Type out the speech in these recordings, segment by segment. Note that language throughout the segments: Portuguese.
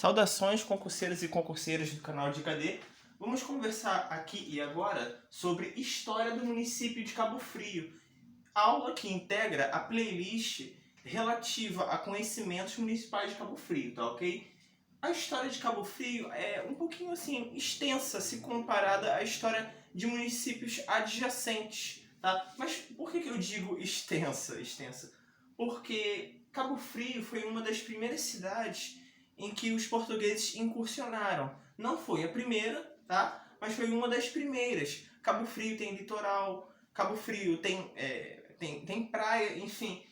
Saudações, concurseiros e concurseiras do canal de KD. Vamos conversar aqui e agora sobre história do município de Cabo Frio. Aula que integra a playlist relativa a conhecimentos municipais de Cabo Frio, tá ok? A história de Cabo Frio é um pouquinho assim extensa se comparada à história de municípios adjacentes, tá? Mas por que eu digo extensa? Porque Cabo Frio foi uma das primeiras cidades em que os portugueses incursionaram. Não foi a primeira, tá? Mas foi uma das primeiras. Cabo Frio tem litoral, Cabo Frio tem praia, enfim.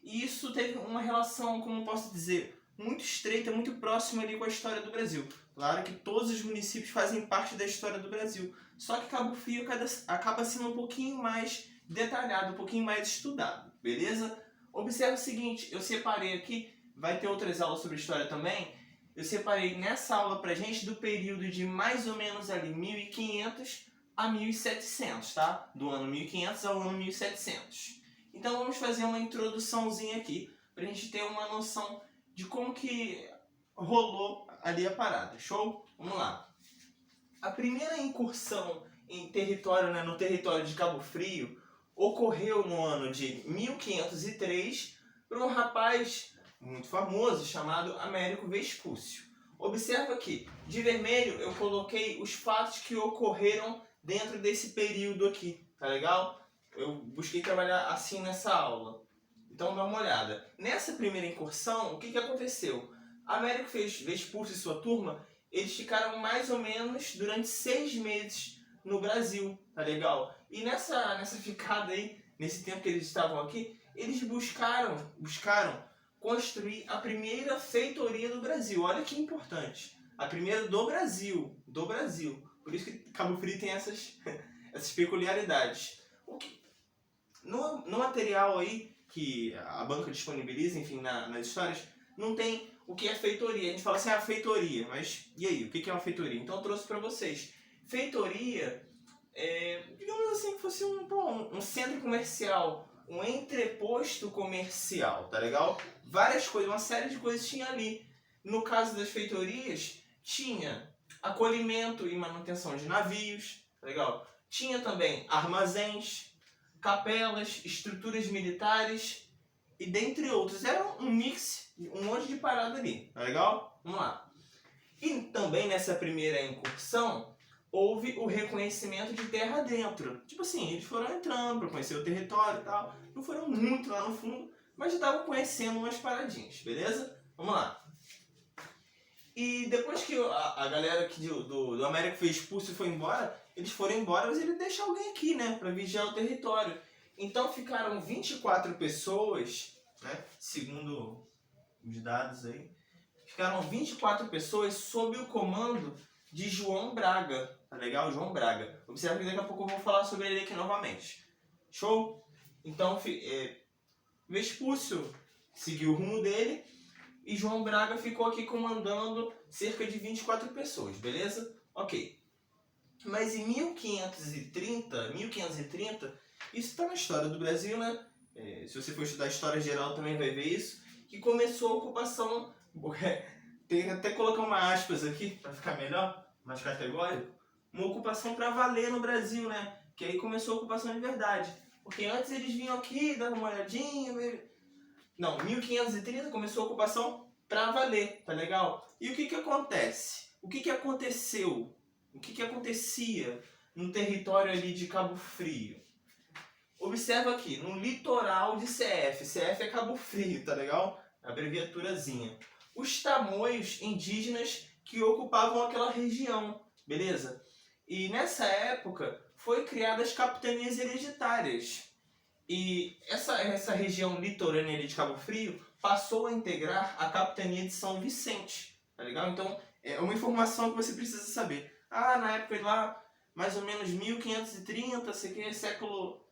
E isso teve uma relação, como posso dizer, muito estreita, muito próxima ali com a história do Brasil. Claro que todos os municípios fazem parte da história do Brasil. Só que Cabo Frio acaba sendo um pouquinho mais detalhado, um pouquinho mais estudado, beleza? Observe o seguinte, eu separei aqui, vai ter outras aulas sobre história também. Eu separei nessa aula pra gente do período de mais ou menos ali 1500 a 1700, tá? Do ano 1500 ao ano 1700. Então vamos fazer uma introduçãozinha aqui pra gente ter uma noção de como que rolou ali a parada. Show? Vamos lá. A primeira incursão em território, no território de Cabo Frio ocorreu no ano de 1503 por um rapaz muito famoso chamado Américo Vespúcio. Observa aqui, de vermelho eu coloquei os fatos que ocorreram dentro desse período aqui, tá legal? Eu busquei trabalhar assim nessa aula. Então dá uma olhada. Nessa primeira incursão, o que aconteceu? Américo Vespúcio e sua turma, eles ficaram mais ou menos durante 6 meses no Brasil, tá legal? E nessa ficada aí, nesse tempo que eles estavam aqui, eles buscaram construir a primeira feitoria do Brasil. Olha que importante. A primeira do Brasil. Por isso que Cabo Frio tem essas peculiaridades. No material aí que a banca disponibiliza, enfim, nas histórias, não tem o que é feitoria. A gente fala assim, feitoria, mas e aí, o que é uma feitoria? Então eu trouxe para vocês. Feitoria digamos assim, que fosse um centro comercial, um entreposto comercial, tá legal? Várias coisas, uma série de coisas tinha ali. No caso das feitorias, tinha acolhimento e manutenção de navios, tá legal? Tinha também armazéns, capelas, estruturas militares e dentre outros. Era um mix, um monte de parada ali, tá legal? Vamos lá. E também nessa primeira incursão, houve o reconhecimento de terra dentro. Tipo assim, eles foram entrando para conhecer o território e tal. Não foram muito lá no fundo, mas já estavam conhecendo umas paradinhas, beleza? Vamos lá. E depois que a galera aqui do Américo Vespúcio foi embora, eles foram embora, mas ele deixa alguém aqui, né? Para vigiar o território. Então ficaram 24 pessoas, né? Segundo os dados aí. Ficaram 24 pessoas sob o comando de João Braga, tá legal? João Braga. Observe que daqui a pouco eu vou falar sobre ele aqui novamente. Show? Então, Vespúcio seguiu o rumo dele e João Braga ficou aqui comandando cerca de 24 pessoas, beleza? Ok. Mas em 1530, isso está na história do Brasil, né? Se você for estudar história geral também vai ver isso, que começou a ocupação. Tem que até colocar uma aspas aqui para ficar melhor, mais categórico. Uma ocupação para valer no Brasil, né? Que aí começou a ocupação de verdade. Porque antes eles vinham aqui, davam uma olhadinha. Não, 1530 começou a ocupação para valer, tá legal? E o que acontece? O que aconteceu? O que acontecia no território ali de Cabo Frio? Observa aqui, no litoral de CF. CF é Cabo Frio, tá legal? Abreviaturazinha. Os tamoios indígenas que ocupavam aquela região, beleza? E nessa época foi criadas as capitanias hereditárias. E essa região litorânea de Cabo Frio passou a integrar a capitania de São Vicente, tá legal? Então é uma informação que você precisa saber. Na época lá, mais ou menos 1530, século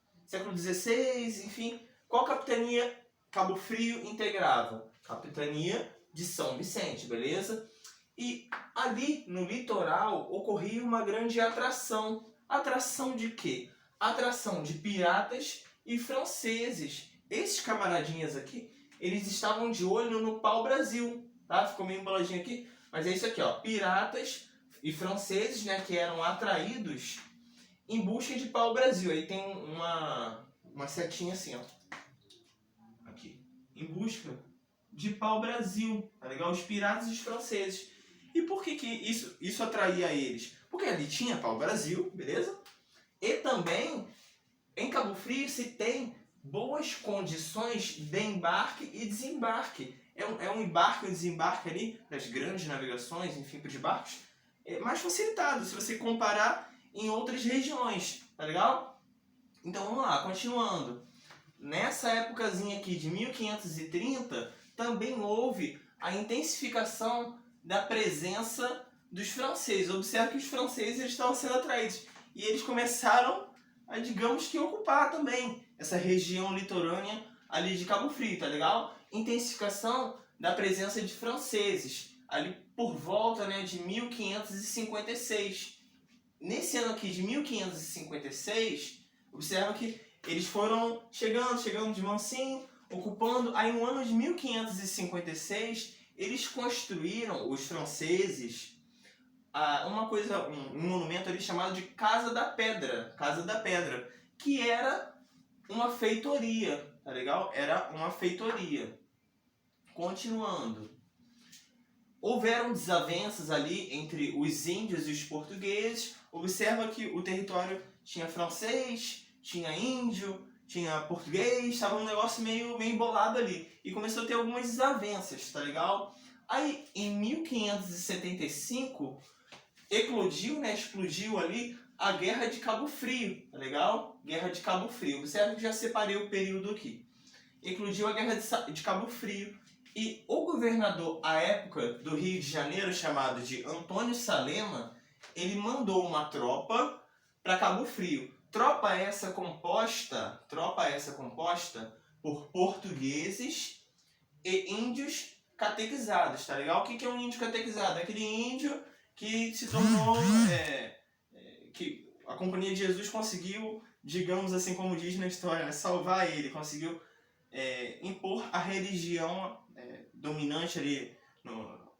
XVI, enfim, qual capitania Cabo Frio integrava? Capitania de São Vicente, beleza? E ali no litoral ocorria uma grande atração. Atração de quê? Atração de piratas e franceses. Esses camaradinhas aqui, eles estavam de olho no pau-brasil, tá? Ficou meio emboladinho aqui, Mas é isso aqui, ó. Piratas e franceses, né, que eram atraídos em busca de pau-brasil. Aí tem uma setinha assim, ó. Aqui. Em busca de pau-brasil, tá legal? Os piratas e os franceses. E por que isso atraía eles? Porque ali tinha pau-brasil, beleza? E também, em Cabo Frio se tem boas condições de embarque e desembarque. É um embarque e um desembarque ali, para as grandes navegações, enfim, para os barcos, é mais facilitado se você comparar em outras regiões, tá legal? Então vamos lá, continuando. Nessa épocazinha aqui de 1530, também houve a intensificação da presença dos franceses. Observe que os franceses eles estavam sendo atraídos e eles começaram a, digamos que, ocupar também essa região litorânea ali de Cabo Frio, tá legal? Intensificação da presença de franceses, ali por volta, né, de 1556. Nesse ano aqui de 1556, observa que eles foram chegando de mansinho, ocupando. Aí no ano de 1556, eles construíram, os franceses, um monumento ali chamado de Casa da Pedra, que era uma feitoria, tá legal? Era uma feitoria. Continuando. Houveram desavenças ali entre os índios e os portugueses. Observa que o território tinha francês, tinha índio, tinha português, estava um negócio meio embolado ali. E começou a ter algumas desavenças, tá legal? Aí, em 1575, explodiu ali a Guerra de Cabo Frio, tá legal? Guerra de Cabo Frio. Observe que já separei o período aqui. Eclodiu a Guerra de Cabo Frio. E o governador, à época, do Rio de Janeiro, chamado de Antônio Salema, ele mandou uma tropa para Cabo Frio. Tropa essa composta por portugueses e índios catequizados, tá legal? O que é um índio catequizado? É aquele índio que se tornou... que a Companhia de Jesus conseguiu, digamos assim como diz na história, né, salvar ele, conseguiu impor a religião dominante ali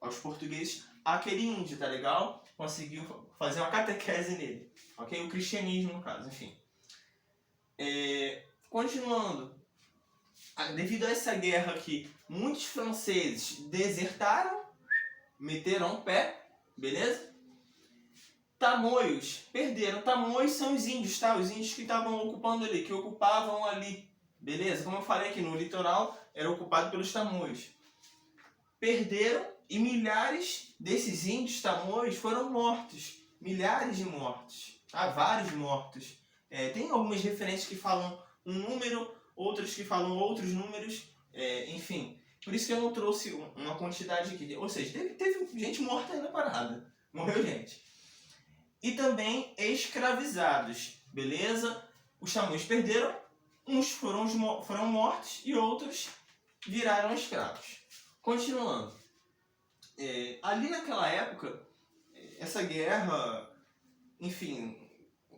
aos portugueses, aquele índio, tá legal? Conseguiu fazer uma catequese nele, ok? O cristianismo, no caso, enfim. Continuando, devido a essa guerra aqui, muitos franceses desertaram, meteram o pé, beleza? Tamoios perderam. Tamoios são os índios, tá? Os índios que estavam ocupando ali, que ocupavam ali, beleza? Como eu falei aqui, no litoral era ocupado pelos tamoios. Perderam e milhares desses índios tamoios foram mortos. Milhares de mortos. Há vários mortos. Tem algumas referências que falam um número, outras que falam outros números, enfim. Por isso que eu não trouxe uma quantidade aqui. Ou seja, teve gente morta aí na parada. Morreu gente. E também escravizados, beleza? Os tamoios perderam, uns foram mortos e outros viraram escravos. Continuando. Ali naquela época, essa guerra, enfim,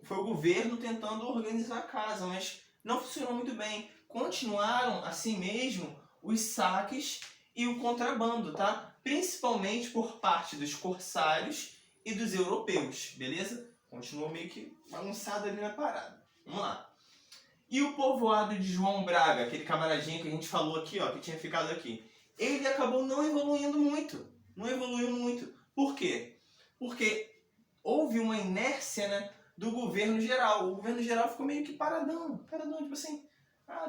foi o governo tentando organizar a casa, mas não funcionou muito bem. Continuaram assim mesmo os saques e o contrabando, tá? Principalmente por parte dos corsários e dos europeus, beleza? Continuou meio que bagunçado ali na parada. Vamos lá. E o povoado de João Braga, aquele camaradinho que a gente falou aqui, ó, que tinha ficado aqui, ele acabou não evoluindo muito. Não evoluiu muito. Por quê? Porque houve uma inércia, né, do governo geral. O governo geral ficou meio que paradão, tipo assim,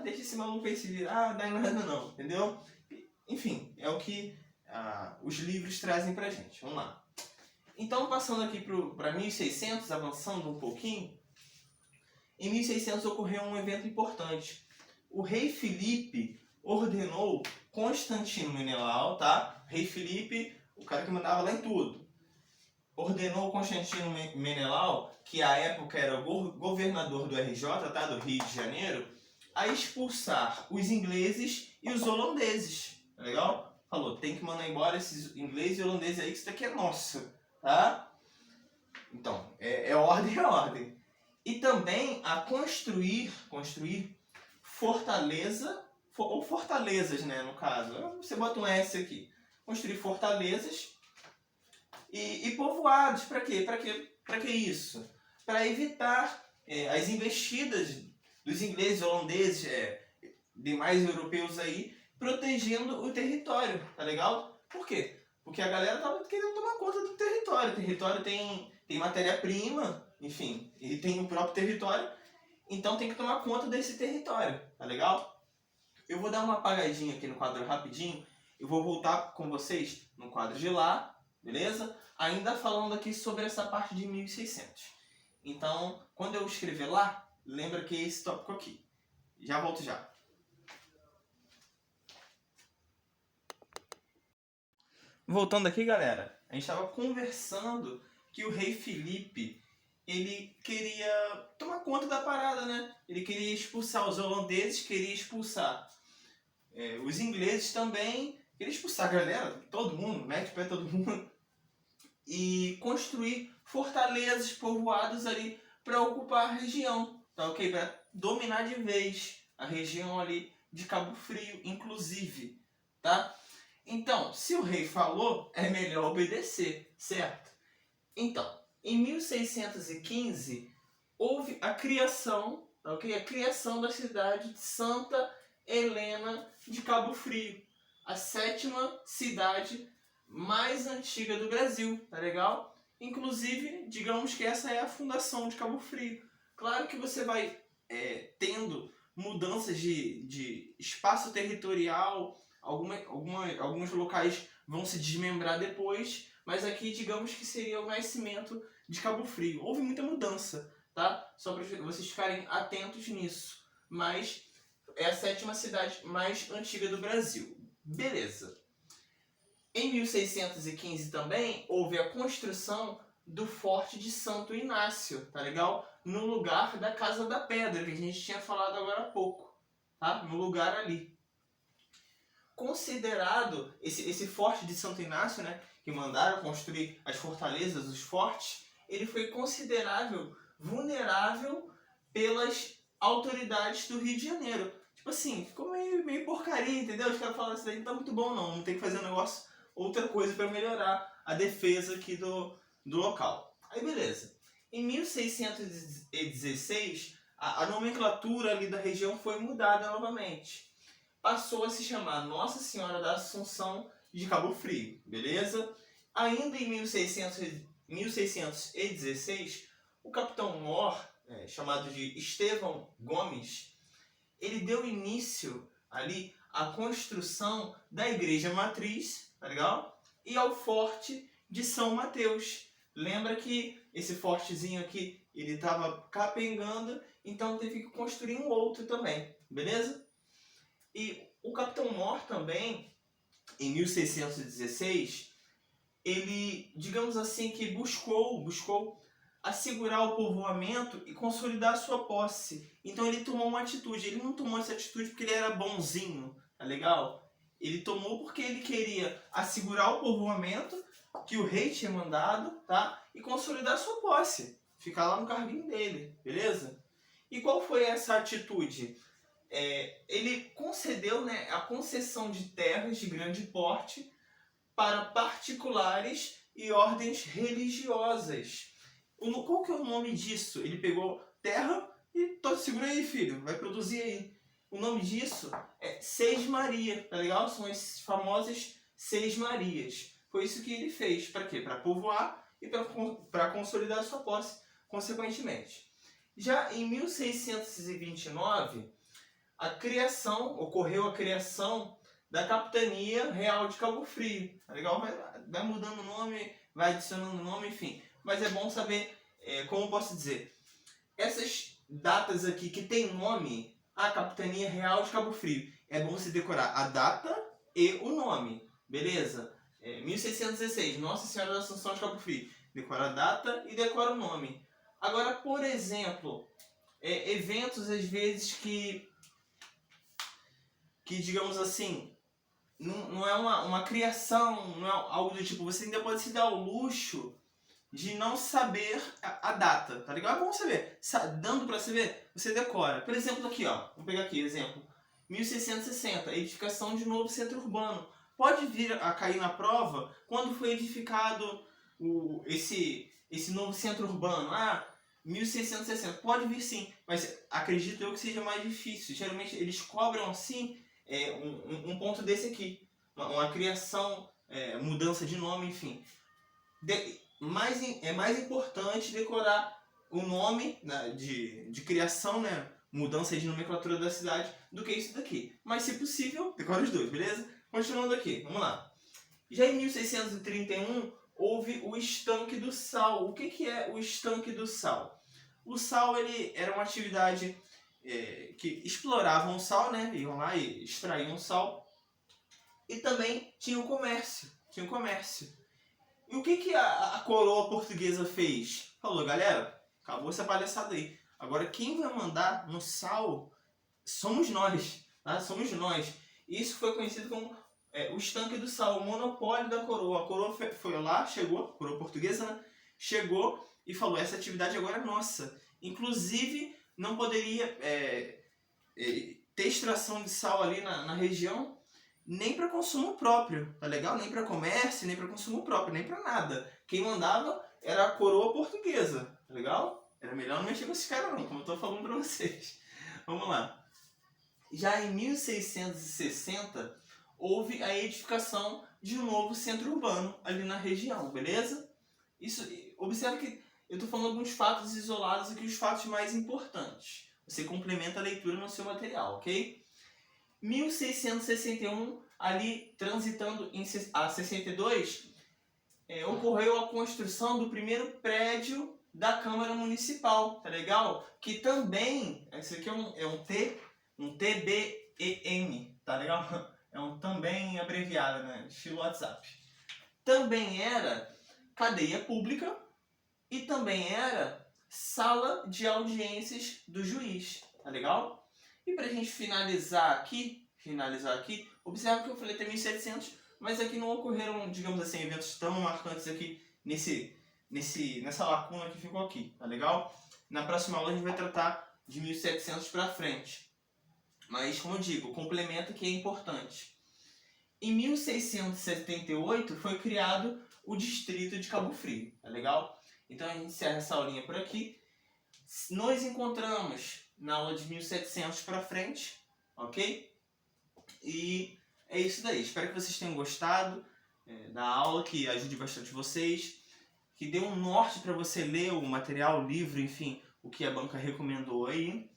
deixa esse maluco aí se virar, dá em nada não, entendeu? Enfim, é o que os livros trazem pra gente. Vamos lá. Então, passando aqui para 1600, avançando um pouquinho, em 1600 ocorreu um evento importante. O rei Filipe ordenou Constantino Menelau, tá? Rei Filipe, o cara que mandava lá em tudo. Ordenou Constantino Menelau, que à época era governador do RJ, tá? Do Rio de Janeiro, a expulsar os ingleses e os holandeses. Tá legal? Falou, tem que mandar embora esses ingleses e holandeses aí, que isso daqui é nosso. Tá? Então, é ordem. E também a construir fortaleza, ou fortalezas, né, no caso. Você bota um S aqui. Construir fortalezas e povoados. Para quê? Para que isso? Para evitar as investidas dos ingleses, holandeses, demais europeus aí, protegendo o território, tá legal? Por quê? Porque a galera tava querendo tomar conta do território. O território tem matéria-prima, enfim, e tem o próprio território, então tem que tomar conta desse território, tá legal? Eu vou dar uma apagadinha aqui no quadro rapidinho, eu vou voltar com vocês no quadro de lá, beleza? Ainda falando aqui sobre essa parte de 1600. Então, quando eu escrever lá, lembra que é esse tópico aqui. Já volto já. Voltando aqui, galera, a gente estava conversando que o rei Felipe, ele queria tomar conta da parada, né? Ele queria expulsar os holandeses, queria expulsar os ingleses também, queria expulsar a galera, todo mundo, mete pé todo mundo, e construir fortalezas, povoados ali para ocupar a região, tá ok? Para dominar de vez a região ali de Cabo Frio, inclusive, tá? Então, se o rei falou, é melhor obedecer, certo? Então, em 1615, houve a criação, ok? A criação da cidade de Santa Helena de Cabo Frio, a 7ª cidade mais antiga do Brasil, tá legal? Inclusive, digamos que essa é a fundação de Cabo Frio. Claro que você vai tendo mudanças de espaço territorial, alguns locais vão se desmembrar depois, mas aqui digamos que seria o nascimento de Cabo Frio. Houve muita mudança, tá? Só para vocês ficarem atentos nisso. Mas é a 7ª cidade mais antiga do Brasil. Beleza. Em 1615 também houve a construção do Forte de Santo Inácio, tá legal? No lugar da Casa da Pedra, que a gente tinha falado agora há pouco, tá? No lugar ali. Considerado esse Forte de Santo Inácio, né, que mandaram construir as fortalezas, os fortes, ele foi considerável vulnerável pelas autoridades do Rio de Janeiro. Tipo assim, ficou meio porcaria, entendeu? Os caras falaram, isso daí não tá muito bom não tem que fazer um negócio, outra coisa para melhorar a defesa aqui do local. Aí beleza. Em 1616, a nomenclatura ali da região foi mudada novamente. Passou a se chamar Nossa Senhora da Assunção de Cabo Frio, beleza? Ainda em 1616, o capitão Mor, chamado de Estevão Gomes, ele deu início ali à construção da Igreja Matriz, tá legal? E ao Forte de São Mateus. Lembra que esse fortezinho aqui, ele estava capengando, então teve que construir um outro também, beleza? E o capitão Mor também, em 1616, ele, digamos assim, que buscou assegurar o povoamento e consolidar a sua posse. Então ele tomou uma atitude. Ele não tomou essa atitude porque ele era bonzinho, tá legal? Ele tomou porque ele queria assegurar o povoamento que o rei tinha mandado, tá? E consolidar a sua posse. Ficar lá no carguinho dele, beleza? E qual foi essa atitude? Ele concedeu, né, a concessão de terras de grande porte para particulares e ordens religiosas. Qual que é o nome disso? Ele pegou terra e segura aí, filho, vai produzir aí. O nome disso é Seis-Maria, tá legal? São esses famosos Seis-Marias. Foi isso que ele fez. Para quê? Para povoar e para consolidar a sua posse, consequentemente. Já em 1629, ocorreu a criação da Capitania Real de Cabo Frio. Tá legal? Vai mudando o nome, vai adicionando o nome, enfim. Mas é bom saber, como eu posso dizer, essas datas aqui que tem nome, a Capitania Real de Cabo Frio. É bom você decorar a data e o nome, beleza? 1616, Nossa Senhora da Assunção de Cabo Frio. Decora a data e decora o nome. Agora, por exemplo, eventos às vezes que digamos assim, não é uma criação, não é algo do tipo, você ainda pode se dar o luxo de não saber a data, tá ligado? É bom saber. Dando pra saber, você decora. Por exemplo, aqui, ó, vou pegar aqui, exemplo, 1660, edificação de novo centro urbano. Pode vir a cair na prova quando foi edificado esse novo centro urbano. 1660. Pode vir sim, mas acredito eu que seja mais difícil. Geralmente eles cobram assim um ponto desse aqui. Uma criação, mudança de nome, enfim. É mais importante decorar o nome, né, de criação, né, mudança de nomenclatura da cidade, do que isso daqui. Mas se possível, decora os dois, beleza? Continuando aqui, vamos lá. Já em 1631, houve o estanque do sal. O que é o estanque do sal? O sal ele era uma atividade que exploravam o sal, né? Iam lá e extraíam o sal. E também tinha o comércio. E o que a coroa portuguesa fez? Falou, galera, acabou essa palhaçada aí. Agora quem vai mandar no sal somos nós. Tá? Somos nós. Isso foi conhecido como o estanque do sal, o monopólio da coroa. A coroa foi lá, chegou, a coroa portuguesa, né? Chegou e falou, essa atividade agora é nossa. Inclusive, não poderia ter extração de sal ali na região, nem para consumo próprio, tá legal? Nem para comércio, nem para consumo próprio, nem para nada. Quem mandava era a coroa portuguesa, tá legal? Era melhor não mexer com esse cara não, como eu tô falando para vocês. Vamos lá. Já em 1660, houve a edificação de um novo centro urbano ali na região, beleza? Observe que eu estou falando alguns fatos isolados aqui, os fatos mais importantes. Você complementa a leitura no seu material, ok? 1661, ali transitando a 62, ocorreu a construção do primeiro prédio da Câmara Municipal, tá legal? Que também, esse aqui é um TBEM, tá legal? É um também abreviado, né? Estilo WhatsApp. Também era cadeia pública e também era sala de audiências do juiz, tá legal? E pra gente finalizar aqui, observa que eu falei até 1700, mas aqui não ocorreram, digamos assim, eventos tão marcantes aqui nessa lacuna que ficou aqui, tá legal? Na próxima aula a gente vai tratar de 1700 pra frente. Mas, como eu digo, complemento que é importante. Em 1678 foi criado o distrito de Cabo Frio, tá legal? Então a gente encerra essa aulinha por aqui. Nos encontramos na aula de 1700 pra frente, ok? E é isso daí. Espero que vocês tenham gostado da aula, que ajude bastante vocês, que dê um norte para você ler o material, o livro, enfim, o que a banca recomendou aí.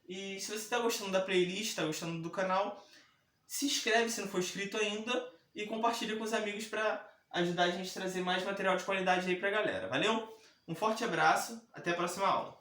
E se você está gostando da playlist, está gostando do canal, se inscreve se não for inscrito ainda e compartilha com os amigos para ajudar a gente a trazer mais material de qualidade aí pra galera. Valeu? Um forte abraço, até a próxima aula.